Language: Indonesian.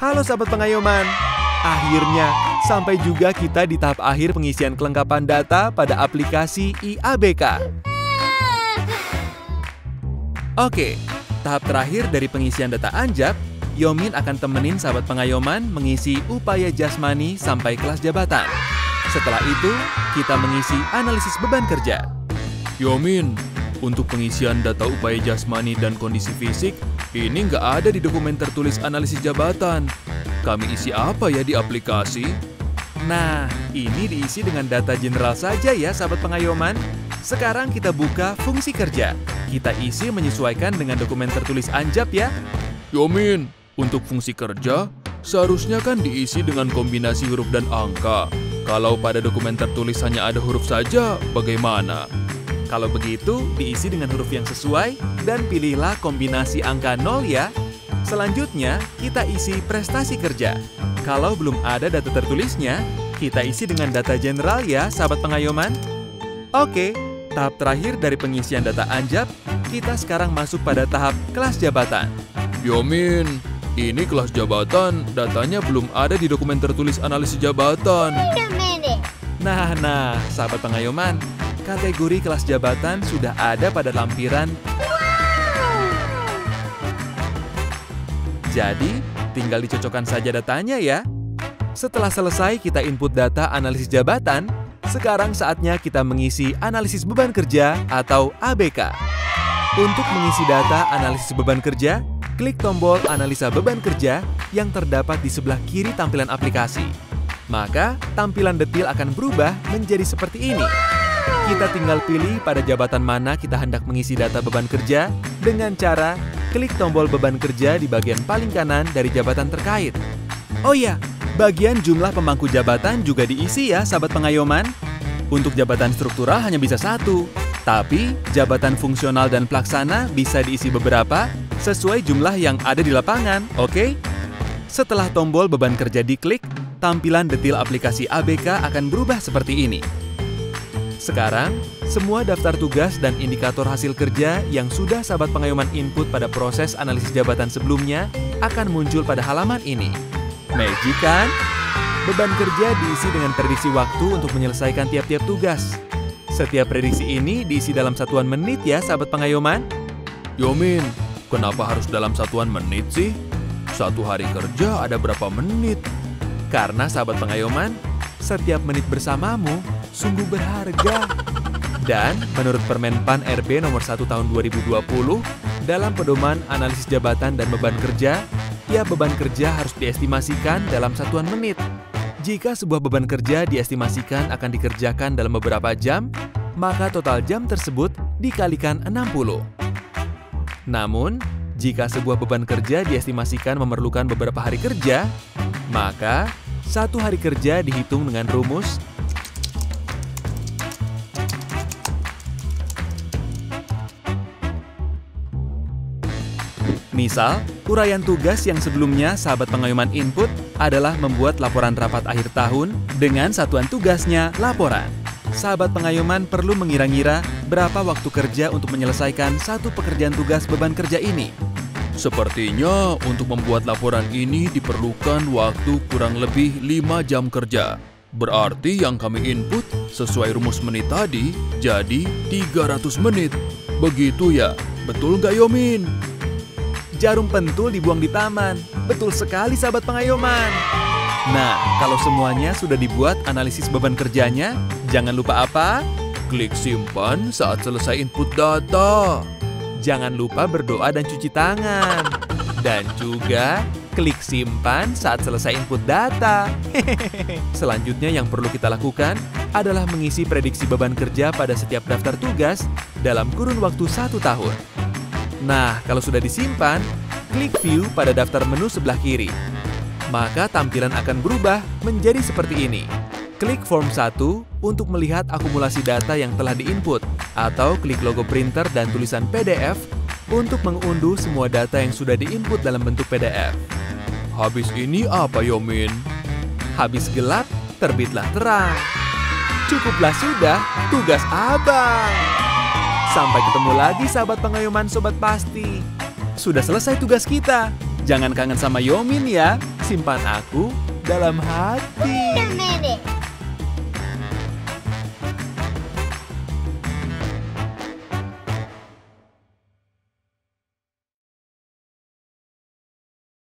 Halo sahabat pengayoman. Akhirnya, sampai juga kita di tahap akhir pengisian kelengkapan data pada aplikasi IABK. Oke, tahap terakhir dari pengisian data Anjap, Yomin akan temenin sahabat pengayoman mengisi upaya jasmani sampai kelas jabatan. Setelah itu, kita mengisi analisis beban kerja. Yomin, untuk pengisian data upaya jasmani dan kondisi fisik, ini nggak ada di dokumen tertulis analisis jabatan. Kami isi apa ya di aplikasi? Nah, ini diisi dengan data general saja ya sahabat pengayoman. Sekarang kita buka fungsi kerja. Kita isi menyesuaikan dengan dokumen tertulis Anjap ya. Yomin, untuk fungsi kerja, seharusnya kan diisi dengan kombinasi huruf dan angka. Kalau pada dokumen tertulis hanya ada huruf saja, bagaimana? Kalau begitu, diisi dengan huruf yang sesuai dan pilihlah kombinasi angka 0 ya. Selanjutnya, kita isi prestasi kerja. Kalau belum ada data tertulisnya, kita isi dengan data general ya, sahabat pengayoman. Oke, tahap terakhir dari pengisian data Anjap, kita sekarang masuk pada tahap kelas jabatan. Yomin, ini kelas jabatan, datanya belum ada di dokumen tertulis analisis jabatan. Nah, sahabat pengayoman, kategori kelas jabatan sudah ada pada lampiran. Jadi, tinggal dicocokkan saja datanya ya. Setelah selesai kita input data analisis jabatan, sekarang saatnya kita mengisi analisis beban kerja atau ABK. Untuk mengisi data analisis beban kerja, klik tombol analisa beban kerja yang terdapat di sebelah kiri tampilan aplikasi. Maka, tampilan detil akan berubah menjadi seperti ini. Kita tinggal pilih pada jabatan mana kita hendak mengisi data beban kerja dengan cara klik tombol beban kerja di bagian paling kanan dari jabatan terkait. Oh ya, bagian jumlah pemangku jabatan juga diisi ya sahabat pengayoman. Untuk jabatan struktural hanya bisa satu, tapi jabatan fungsional dan pelaksana bisa diisi beberapa sesuai jumlah yang ada di lapangan, oke? Setelah tombol beban kerja diklik, tampilan detil aplikasi ABK akan berubah seperti ini. Sekarang, semua daftar tugas dan indikator hasil kerja yang sudah sahabat pengayoman input pada proses analisis jabatan sebelumnya akan muncul pada halaman ini. Magic kan? Beban kerja diisi dengan prediksi waktu untuk menyelesaikan tiap-tiap tugas. Setiap prediksi ini diisi dalam satuan menit ya sahabat pengayoman. Yomin, kenapa harus dalam satuan menit sih? Satu hari kerja ada berapa menit? Karena sahabat pengayoman, setiap menit bersamamu sungguh berharga. Dan menurut Permenpan RB nomor 1 tahun 2020, dalam pedoman analisis jabatan dan beban kerja, tiap beban kerja harus diestimasikan dalam satuan menit. Jika sebuah beban kerja diestimasikan akan dikerjakan dalam beberapa jam, maka total jam tersebut dikalikan 60. Namun, jika sebuah beban kerja diestimasikan memerlukan beberapa hari kerja, maka satu hari kerja dihitung dengan rumus misal, uraian tugas yang sebelumnya sahabat pengayoman input adalah membuat laporan rapat akhir tahun dengan satuan tugasnya laporan. Sahabat pengayoman perlu mengira-ngira berapa waktu kerja untuk menyelesaikan satu pekerjaan tugas beban kerja ini. Sepertinya untuk membuat laporan ini diperlukan waktu kurang lebih 5 jam kerja. Berarti yang kami input sesuai rumus menit tadi jadi 300 menit. Begitu ya? Betul nggak Yomin? Jarum pentul dibuang di taman. Betul sekali sahabat pengayoman. Nah, kalau semuanya sudah dibuat analisis beban kerjanya, jangan lupa apa? Klik simpan saat selesai input data. Jangan lupa berdoa dan cuci tangan. Dan juga klik simpan saat selesai input data. Selanjutnya yang perlu kita lakukan adalah mengisi prediksi beban kerja pada setiap daftar tugas dalam kurun waktu 1 tahun. Nah, kalau sudah disimpan, klik view pada daftar menu sebelah kiri. Maka tampilan akan berubah menjadi seperti ini. Klik form 1 untuk melihat akumulasi data yang telah diinput, atau klik logo printer dan tulisan PDF untuk mengunduh semua data yang sudah diinput dalam bentuk PDF. Habis ini apa Yomin? Habis gelap, terbitlah terang. Cukuplah sudah tugas abang. Sampai ketemu lagi sahabat pengayoman Sobat Pasti. Sudah selesai tugas kita. Jangan kangen sama Yomin ya. simpan aku dalam hati. Wait a minute.